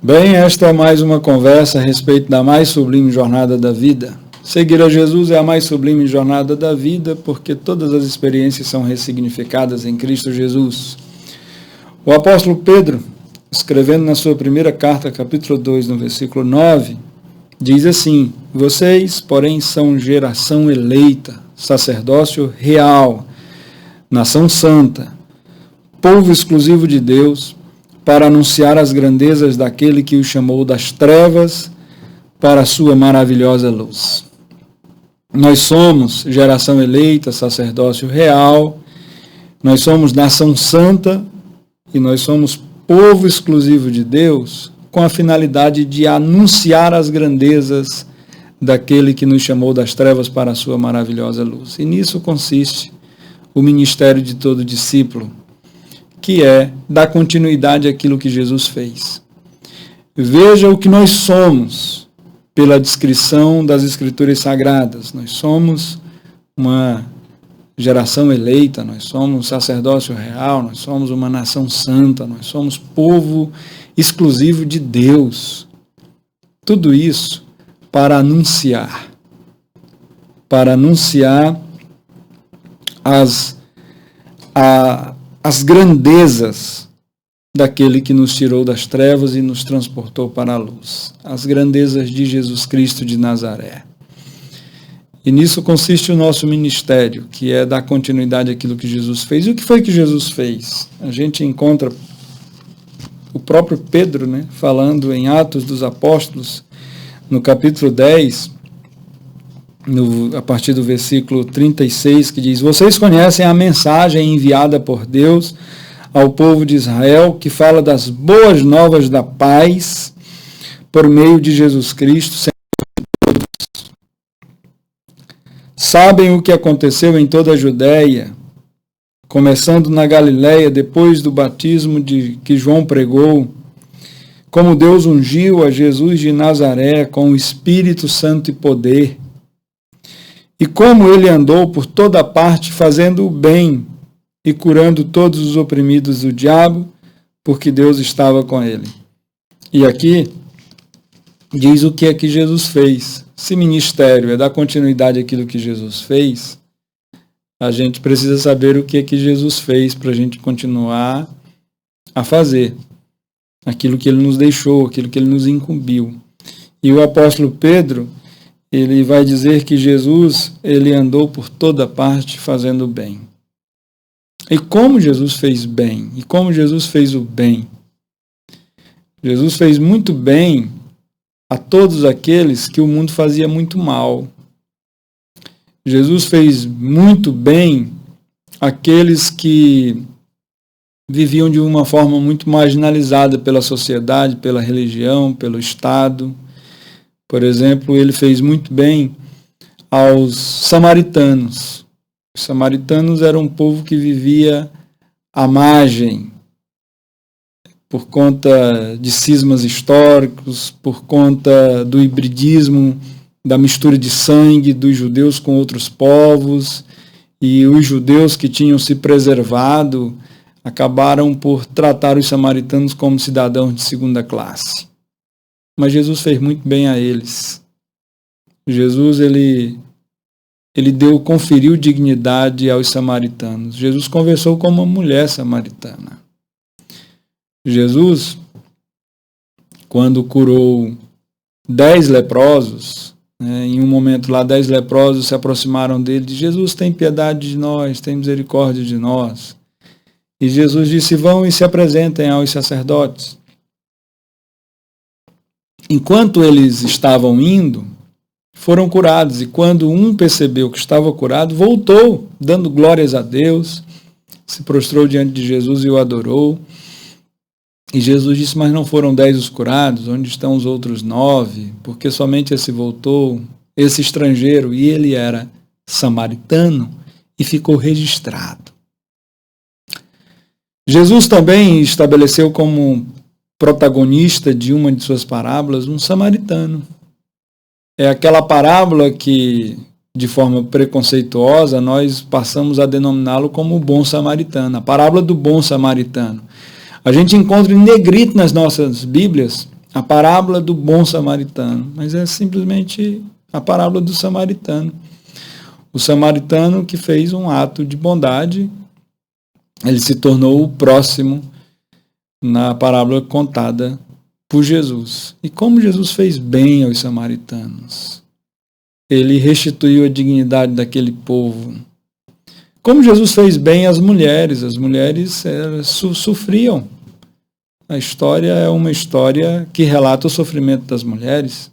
Bem, esta é mais uma conversa a respeito da mais sublime jornada da vida. Seguir a Jesus é a mais sublime jornada da vida, porque todas as experiências são ressignificadas em Cristo Jesus. O apóstolo Pedro, escrevendo na sua primeira carta, capítulo 2, no versículo 9, diz assim: vocês, porém, são geração eleita, sacerdócio real, nação santa, povo exclusivo de Deus, para anunciar as grandezas daquele que o chamou das trevas para a sua maravilhosa luz. Nós somos geração eleita, sacerdócio real, nós somos nação santa e nós somos povo exclusivo de Deus, com a finalidade de anunciar as grandezas daquele que nos chamou das trevas para a sua maravilhosa luz. E nisso consiste o ministério de todo discípulo, que é dar continuidade àquilo que Jesus fez. Veja o que nós somos pela descrição das Escrituras Sagradas. Nós somos uma geração eleita, nós somos sacerdócio real, nós somos uma nação santa, nós somos povo exclusivo de Deus. Tudo isso para anunciar as grandezas daquele que nos tirou das trevas e nos transportou para a luz. As grandezas de Jesus Cristo de Nazaré. E nisso consiste o nosso ministério, que é dar continuidade àquilo que Jesus fez. E o que foi que Jesus fez? A gente encontra o próprio Pedro, falando em Atos dos Apóstolos, no capítulo 10, a partir do versículo 36, que diz: vocês conhecem a mensagem enviada por Deus ao povo de Israel, que fala das boas novas da paz por meio de Jesus Cristo, Senhor de todos. Sabem o que aconteceu em toda a Judéia, começando na Galiléia, depois do batismo que João pregou, como Deus ungiu a Jesus de Nazaré com o Espírito Santo e poder, e como ele andou por toda parte fazendo o bem e curando todos os oprimidos do diabo, porque Deus estava com ele. E aqui diz o que é que Jesus fez. Se ministério é dar continuidade àquilo que Jesus fez, a gente precisa saber o que é que Jesus fez para a gente continuar a fazer aquilo que ele nos deixou, aquilo que ele nos incumbiu. E o apóstolo Pedro, ele vai dizer que Jesus, ele andou por toda parte fazendo bem. E como Jesus fez bem? E como Jesus fez o bem? Jesus fez muito bem a todos aqueles que o mundo fazia muito mal. Jesus fez muito bem àqueles que viviam de uma forma muito marginalizada pela sociedade, pela religião, pelo Estado. Por exemplo, ele fez muito bem aos samaritanos. Os samaritanos eram um povo que vivia à margem, por conta de cismas históricos, por conta do hibridismo, da mistura de sangue dos judeus com outros povos, e os judeus que tinham se preservado acabaram por tratar os samaritanos como cidadãos de segunda classe. Mas Jesus fez muito bem a eles. Jesus, ele conferiu dignidade aos samaritanos. Jesus conversou com uma mulher samaritana. Jesus, quando curou 10 leprosos, em um momento lá 10 leprosos se aproximaram dele e disseram: Jesus, tem piedade de nós, tem misericórdia de nós. E Jesus disse: vão e se apresentem aos sacerdotes. Enquanto eles estavam indo, foram curados, e quando um percebeu que estava curado, voltou, dando glórias a Deus, se prostrou diante de Jesus e o adorou. E Jesus disse: mas não foram 10 os curados? Onde estão os outros 9? Porque somente esse voltou, esse estrangeiro, e ele era samaritano, e ficou registrado. Jesus também estabeleceu como protagonista de uma de suas parábolas um samaritano. É aquela parábola que, de forma preconceituosa, nós passamos a denominá-lo como o bom samaritano, a parábola do bom samaritano. A gente encontra em negrito nas nossas Bíblias a parábola do bom samaritano, mas é simplesmente a parábola do samaritano. O samaritano que fez um ato de bondade, ele se tornou o próximo na parábola contada por Jesus. E como Jesus fez bem aos samaritanos, ele restituiu a dignidade daquele povo. Como Jesus fez bem às mulheres elas sofriam. A história é uma história que relata o sofrimento das mulheres.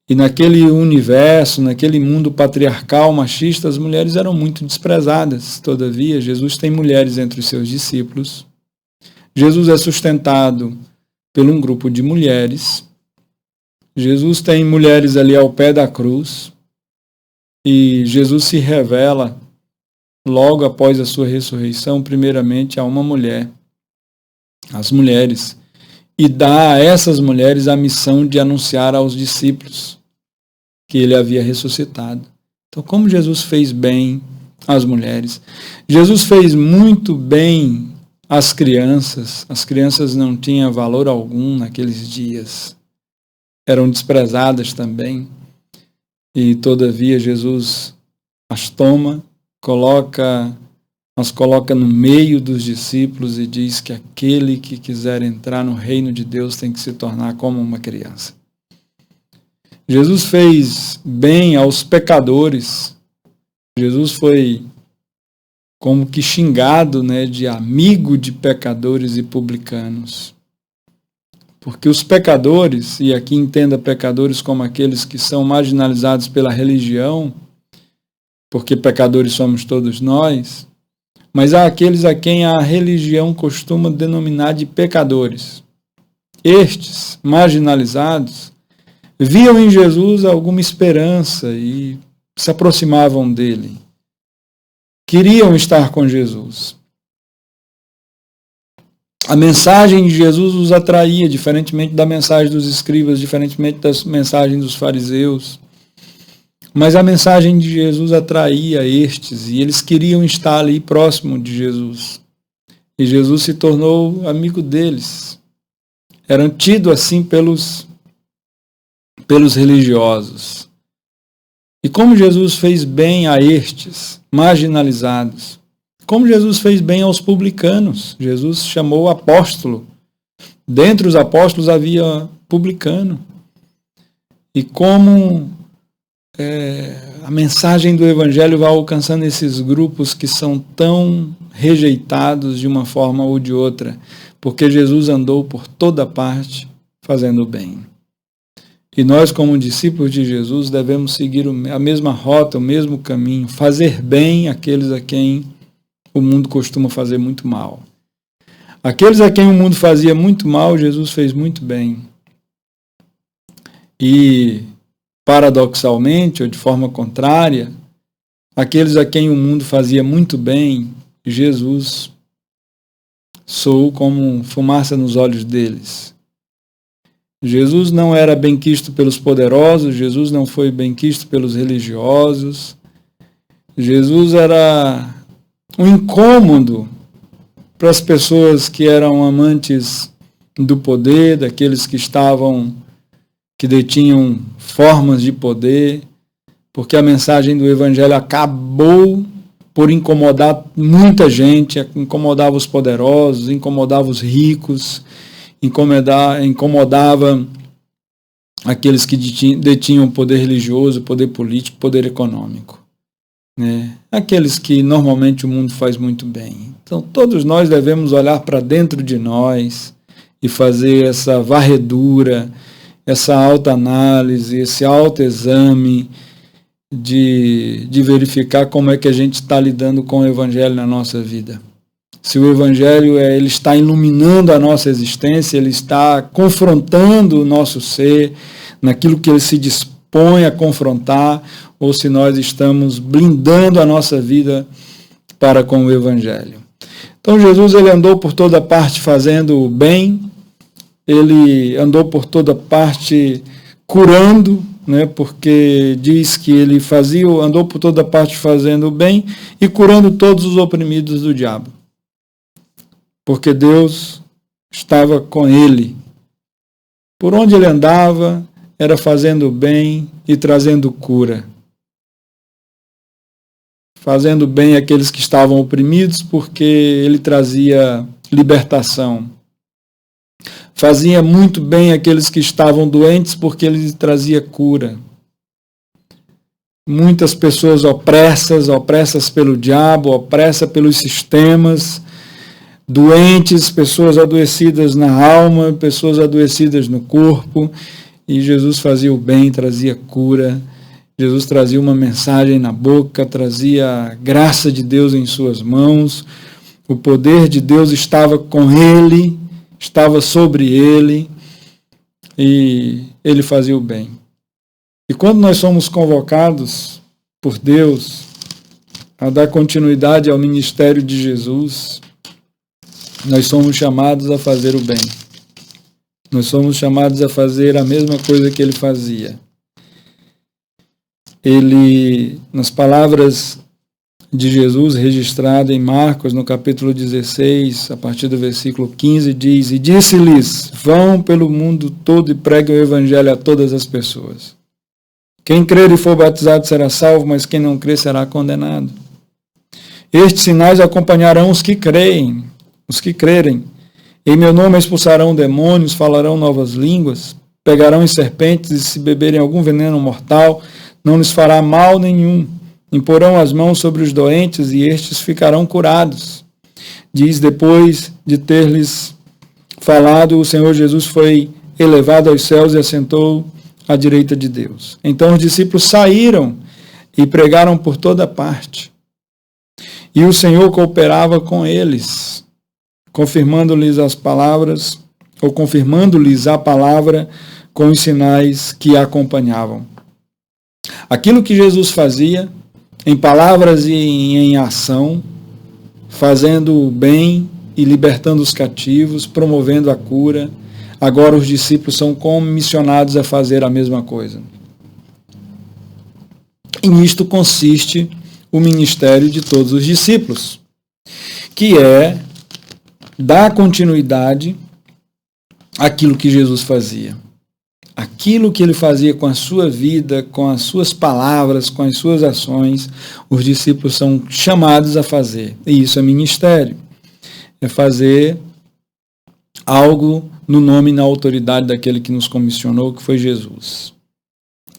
E naquele universo, naquele mundo patriarcal, machista, as mulheres eram muito desprezadas. Todavia, Jesus tem mulheres entre os seus discípulos. Jesus é sustentado por um grupo de mulheres. Jesus tem mulheres ali ao pé da cruz. E Jesus se revela logo após a sua ressurreição, primeiramente a uma mulher, as mulheres, e dá a essas mulheres a missão de anunciar aos discípulos que ele havia ressuscitado. Então, como Jesus fez bem às mulheres, Jesus fez muito bem às crianças. As crianças não tinham valor algum naqueles dias, eram desprezadas também, e todavia Jesus as toma, nos coloca no meio dos discípulos e diz que aquele que quiser entrar no reino de Deus tem que se tornar como uma criança. Jesus fez bem aos pecadores. Jesus foi como que xingado, de amigo de pecadores e publicanos. Porque os pecadores, e aqui entenda pecadores como aqueles que são marginalizados pela religião, porque pecadores somos todos nós, mas há aqueles a quem a religião costuma denominar de pecadores. Estes, marginalizados, viam em Jesus alguma esperança e se aproximavam dele. Queriam estar com Jesus. A mensagem de Jesus os atraía, diferentemente da mensagem dos escribas, diferentemente da mensagem dos fariseus. Mas a mensagem de Jesus atraía estes, e eles queriam estar ali próximo de Jesus. E Jesus se tornou amigo deles. Eram tidos assim pelos religiosos. E como Jesus fez bem a estes, marginalizados. Como Jesus fez bem aos publicanos. Jesus chamou apóstolo. Dentre os apóstolos havia publicano. E como a mensagem do Evangelho vai alcançando esses grupos que são tão rejeitados de uma forma ou de outra, porque Jesus andou por toda parte fazendo o bem. E nós, como discípulos de Jesus, devemos seguir a mesma rota, o mesmo caminho, fazer bem àqueles a quem o mundo costuma fazer muito mal. Aqueles a quem o mundo fazia muito mal, Jesus fez muito bem. E paradoxalmente, ou de forma contrária, aqueles a quem o mundo fazia muito bem, Jesus soou como fumaça nos olhos deles. Jesus não era benquisto pelos poderosos, Jesus não foi benquisto pelos religiosos. Jesus era um incômodo para as pessoas que eram amantes do poder, daqueles que detinham formas de poder, porque a mensagem do Evangelho acabou por incomodar muita gente, incomodava os poderosos, incomodava os ricos, incomodava aqueles que detinham poder religioso, poder político, poder econômico. Aqueles que normalmente o mundo faz muito bem. Então todos nós devemos olhar para dentro de nós e fazer essa varredura, essa autoanálise, esse autoexame de verificar como é que a gente está lidando com o Evangelho na nossa vida. Se o Evangelho ele está iluminando a nossa existência, ele está confrontando o nosso ser naquilo que ele se dispõe a confrontar, ou se nós estamos blindando a nossa vida para com o Evangelho. Então Jesus ele andou por toda parte fazendo o bem, ele andou por toda parte curando, porque diz que ele andou por toda parte fazendo o bem e curando todos os oprimidos do diabo. Porque Deus estava com ele. Por onde ele andava, era fazendo bem e trazendo cura. Fazendo bem àqueles que estavam oprimidos, porque ele trazia libertação. Fazia muito bem àqueles que estavam doentes, porque ele trazia cura. Muitas pessoas opressas pelo diabo, opressas pelos sistemas, doentes, pessoas adoecidas na alma, pessoas adoecidas no corpo, e Jesus fazia o bem, trazia cura. Jesus trazia uma mensagem na boca, trazia a graça de Deus em suas mãos, o poder de Deus estava com ele, estava sobre ele, e ele fazia o bem. E quando nós somos convocados por Deus a dar continuidade ao ministério de Jesus, nós somos chamados a fazer o bem. Nós somos chamados a fazer a mesma coisa que ele fazia. Ele, nas palavras de Jesus registrado em Marcos, no capítulo 16, a partir do versículo 15, diz: E disse-lhes, vão pelo mundo todo e preguem o evangelho a todas as pessoas. Quem crer e for batizado será salvo, mas quem não crer será condenado. Estes sinais acompanharão os que creem, os que crerem. Em meu nome expulsarão demônios, falarão novas línguas, pegarão em serpentes e se beberem algum veneno mortal, não lhes fará mal nenhum. Imporão as mãos sobre os doentes e estes ficarão curados. Diz, depois de ter-lhes falado, o Senhor Jesus foi elevado aos céus e assentou à direita de Deus. Então os discípulos saíram e pregaram por toda parte. E o Senhor cooperava com eles, confirmando-lhes as palavras, ou confirmando-lhes a palavra com os sinais que a acompanhavam. Aquilo que Jesus fazia, em palavras e em ação, fazendo o bem e libertando os cativos, promovendo a cura, agora os discípulos são comissionados a fazer a mesma coisa. E nisto consiste o ministério de todos os discípulos, que é dar continuidade àquilo que Jesus fazia. Aquilo que ele fazia com a sua vida, com as suas palavras, com as suas ações, os discípulos são chamados a fazer. E isso é ministério. É fazer algo no nome e na autoridade daquele que nos comissionou, que foi Jesus.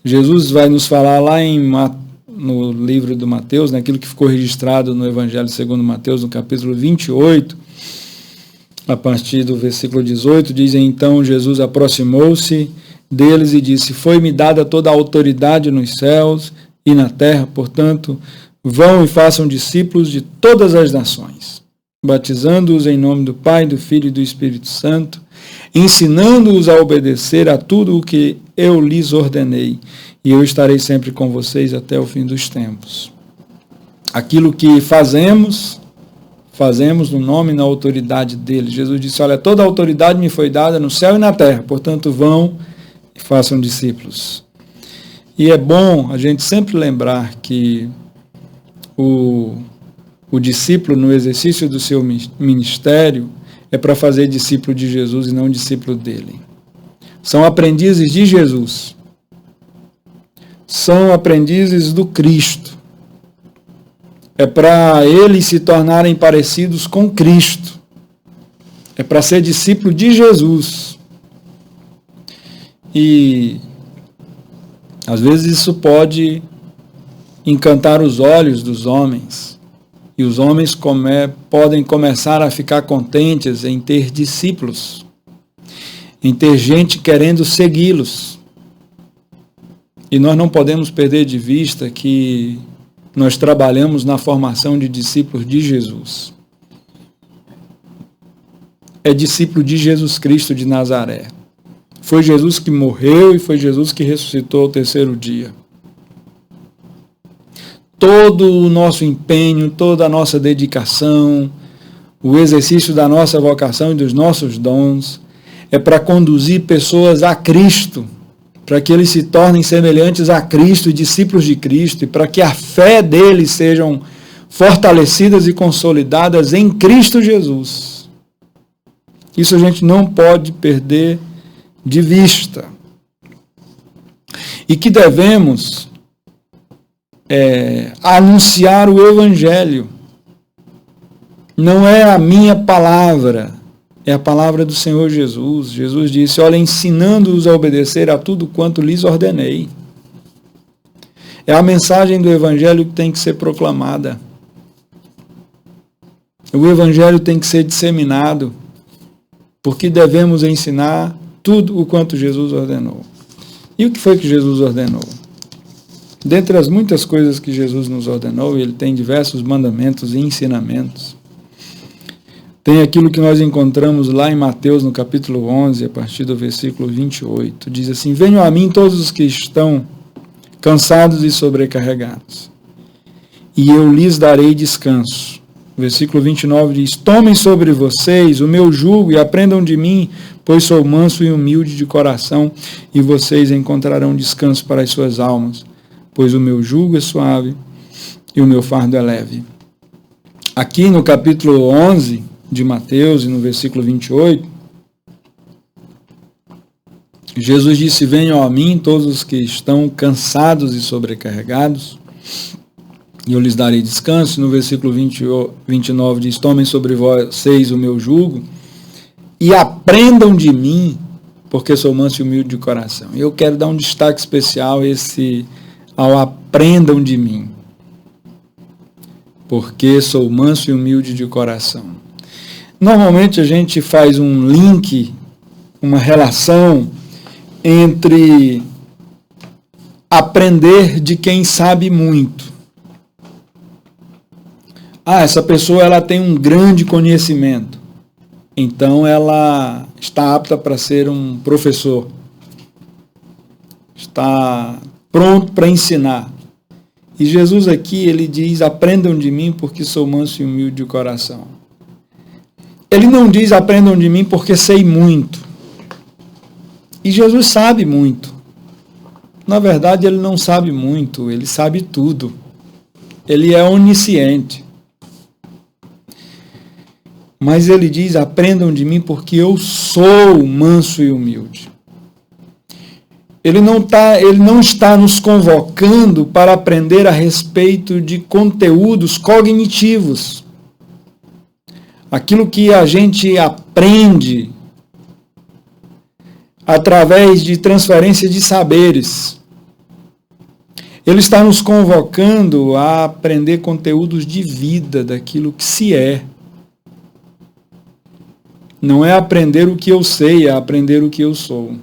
Jesus vai nos falar lá no livro do Mateus, naquilo que ficou registrado no Evangelho segundo Mateus, no capítulo 28, a partir do versículo 18, diz: Então Jesus aproximou-se deles e disse: Foi-me dada toda a autoridade nos céus e na terra, portanto, vão e façam discípulos de todas as nações, batizando-os em nome do Pai, do Filho e do Espírito Santo, ensinando-os a obedecer a tudo o que eu lhes ordenei, e eu estarei sempre com vocês até o fim dos tempos. Aquilo que fazemos no nome e na autoridade dele. Jesus disse: Olha, toda a autoridade me foi dada no céu e na terra, portanto vão e façam discípulos. E é bom a gente sempre lembrar que o discípulo, no exercício do seu ministério, é para fazer discípulo de Jesus e não discípulo dele. São aprendizes de Jesus. São aprendizes do Cristo. É para eles se tornarem parecidos com Cristo. É para ser discípulo de Jesus. E às vezes isso pode encantar os olhos dos homens. E os homens podem começar a ficar contentes em ter discípulos, em ter gente querendo segui-los. E nós não podemos perder de vista que nós trabalhamos na formação de discípulos de Jesus. É discípulo de Jesus Cristo de Nazaré. Foi Jesus que morreu e foi Jesus que ressuscitou ao terceiro dia. Todo o nosso empenho, toda a nossa dedicação, o exercício da nossa vocação e dos nossos dons é para conduzir pessoas a Cristo, para que eles se tornem semelhantes a Cristo, discípulos de Cristo, e para que a fé deles sejam fortalecidas e consolidadas em Cristo Jesus. Isso a gente não pode perder de vista. E que devemos anunciar o Evangelho. Não é a minha palavra, é a palavra do Senhor Jesus. Jesus disse, olha, ensinando-os a obedecer a tudo quanto lhes ordenei. É a mensagem do Evangelho que tem que ser proclamada. O Evangelho tem que ser disseminado, porque devemos ensinar tudo o quanto Jesus ordenou. E o que foi que Jesus ordenou? Dentre as muitas coisas que Jesus nos ordenou, ele tem diversos mandamentos e ensinamentos. Tem aquilo que nós encontramos lá em Mateus, no capítulo 11, a partir do versículo 28. Diz assim, venham a mim todos os que estão cansados e sobrecarregados, e eu lhes darei descanso. O versículo 29 diz, tomem sobre vocês o meu jugo e aprendam de mim, pois sou manso e humilde de coração, e vocês encontrarão descanso para as suas almas, pois o meu jugo é suave e o meu fardo é leve. Aqui no capítulo 11 de Mateus, e no versículo 28, Jesus disse, venham a mim todos os que estão cansados e sobrecarregados, e eu lhes darei descanso. No versículo 29 diz, tomem sobre vocês o meu jugo, e aprendam de mim, porque sou manso e humilde de coração. E eu quero dar um destaque especial ao aprendam de mim, porque sou manso e humilde de coração. Normalmente a gente faz um link, uma relação entre aprender de quem sabe muito. Essa pessoa ela tem um grande conhecimento, então ela está apta para ser um professor, está pronto para ensinar. E Jesus aqui, ele diz, aprendam de mim porque sou manso e humilde de coração. Ele não diz, aprendam de mim porque sei muito. E Jesus sabe muito. Na verdade, ele não sabe muito, ele sabe tudo. Ele é onisciente. Mas ele diz, aprendam de mim porque eu sou manso e humilde. Ele não está nos convocando para aprender a respeito de conteúdos cognitivos. Aquilo que a gente aprende através de transferência de saberes. Ele está nos convocando a aprender conteúdos de vida, daquilo que se é. Não é aprender o que eu sei, é aprender o que eu sou.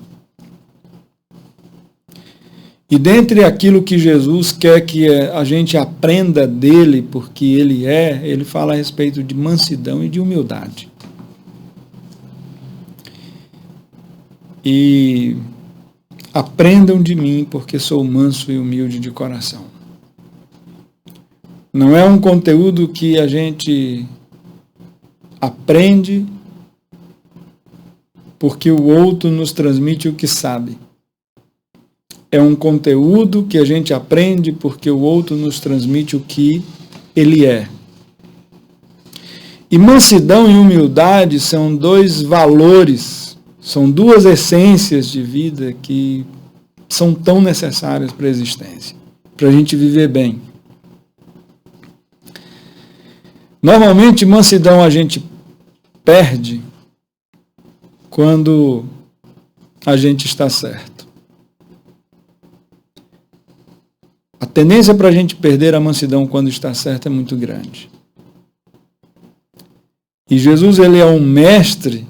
E dentre aquilo que Jesus quer que a gente aprenda dele, porque ele fala a respeito de mansidão e de humildade. E aprendam de mim, porque sou manso e humilde de coração. Não é um conteúdo que a gente aprende porque o outro nos transmite o que sabe. É um conteúdo que a gente aprende porque o outro nos transmite o que ele é. E mansidão e humildade são dois valores, são duas essências de vida que são tão necessárias para a existência, para a gente viver bem. Normalmente, mansidão a gente perde quando a gente está certo. A tendência para a gente perder a mansidão quando está certo é muito grande. E Jesus, ele é um mestre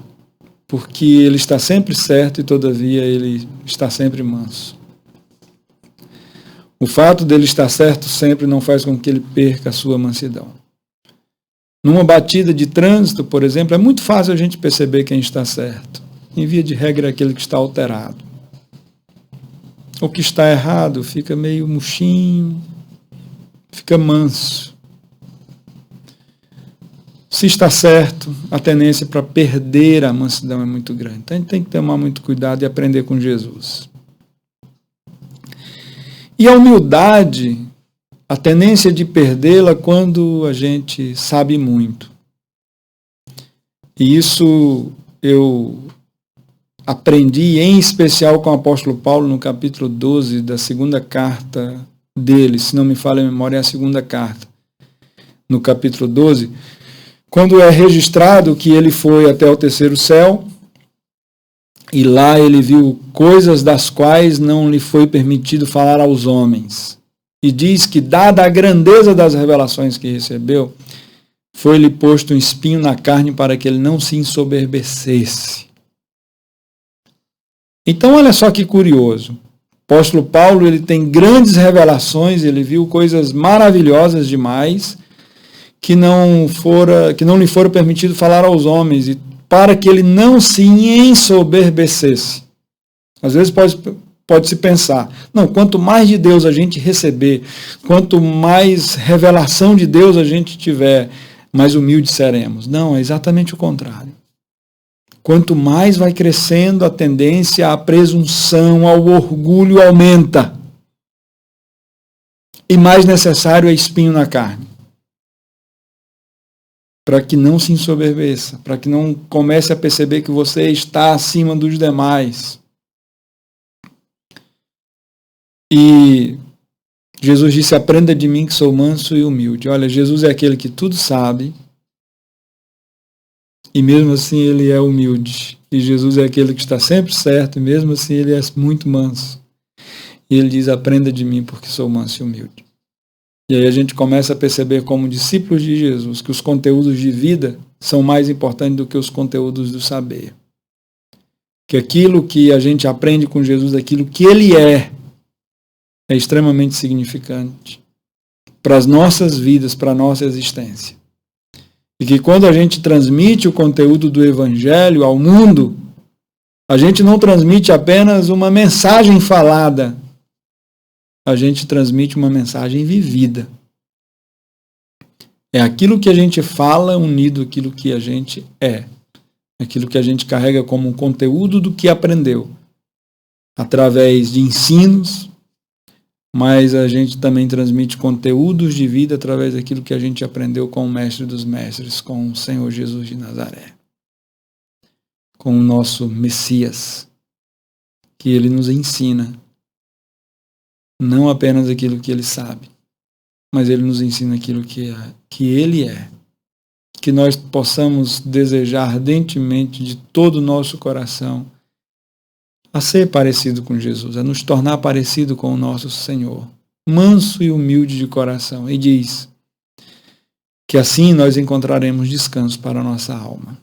porque ele está sempre certo e, todavia, ele está sempre manso. O fato dele estar certo sempre não faz com que ele perca a sua mansidão. Numa batida de trânsito, por exemplo, é muito fácil a gente perceber quem está certo. Em via de regra, é aquele que está alterado. O que está errado fica meio murchinho, fica manso. Se está certo, a tendência para perder a mansidão é muito grande. Então a gente tem que tomar muito cuidado e aprender com Jesus. E a humildade, a tendência de perdê-la quando a gente sabe muito. E isso eu aprendi, em especial com o apóstolo Paulo, no capítulo 12 da segunda carta dele, se não me falha a memória, é a segunda carta. No capítulo 12, quando é registrado que ele foi até o terceiro céu, e lá ele viu coisas das quais não lhe foi permitido falar aos homens. E diz que, dada a grandeza das revelações que recebeu, foi-lhe posto um espinho na carne para que ele não se ensoberbecesse. Então, olha só que curioso. O apóstolo Paulo, ele tem grandes revelações, ele viu coisas maravilhosas demais que não lhe foram permitido falar aos homens, e para que ele não se ensoberbecesse. Às vezes pode-se pensar, não, quanto mais de Deus a gente receber, quanto mais revelação de Deus a gente tiver, mais humildes seremos. Não, é exatamente o contrário. Quanto mais vai crescendo, a tendência à presunção, ao orgulho aumenta. E mais necessário é espinho na carne. Para que não se ensoberbeça, para que não comece a perceber que você está acima dos demais. E Jesus disse, aprenda de mim que sou manso e humilde. Olha, Jesus é aquele que tudo sabe, e mesmo assim ele é humilde. E Jesus é aquele que está sempre certo, e mesmo assim ele é muito manso. E ele diz, aprenda de mim porque sou manso e humilde. E aí a gente começa a perceber como discípulos de Jesus que os conteúdos de vida são mais importantes do que os conteúdos do saber. Que aquilo que a gente aprende com Jesus, aquilo que ele é extremamente significante para as nossas vidas, para a nossa existência. E que quando a gente transmite o conteúdo do Evangelho ao mundo, a gente não transmite apenas uma mensagem falada, a gente transmite uma mensagem vivida. É aquilo que a gente fala unido àquilo que a gente é. Aquilo que a gente carrega como um conteúdo do que aprendeu. Através de ensinos, mas a gente também transmite conteúdos de vida através daquilo que a gente aprendeu com o Mestre dos Mestres, com o Senhor Jesus de Nazaré. Com o nosso Messias, que ele nos ensina não apenas aquilo que ele sabe, mas ele nos ensina aquilo que ele é. Que nós possamos desejar ardentemente de todo o nosso coração a ser parecido com Jesus, a nos tornar parecido com o nosso Senhor, manso e humilde de coração. E diz que assim nós encontraremos descanso para a nossa alma.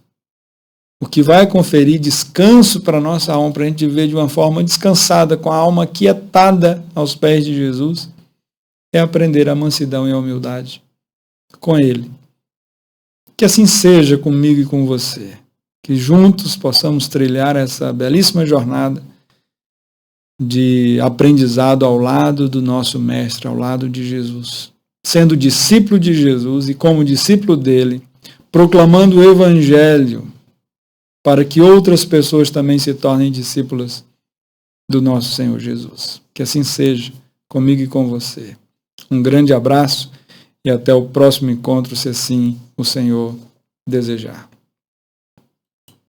O que vai conferir descanso para a nossa alma, para a gente viver de uma forma descansada, com a alma aquietada aos pés de Jesus, é aprender a mansidão e a humildade com Ele. Que assim seja comigo e com você. Que juntos possamos trilhar essa belíssima jornada de aprendizado ao lado do nosso Mestre, ao lado de Jesus. Sendo discípulo de Jesus e como discípulo dele, proclamando o Evangelho, para que outras pessoas também se tornem discípulas do nosso Senhor Jesus. Que assim seja comigo e com você. Um grande abraço e até o próximo encontro, se assim o Senhor desejar.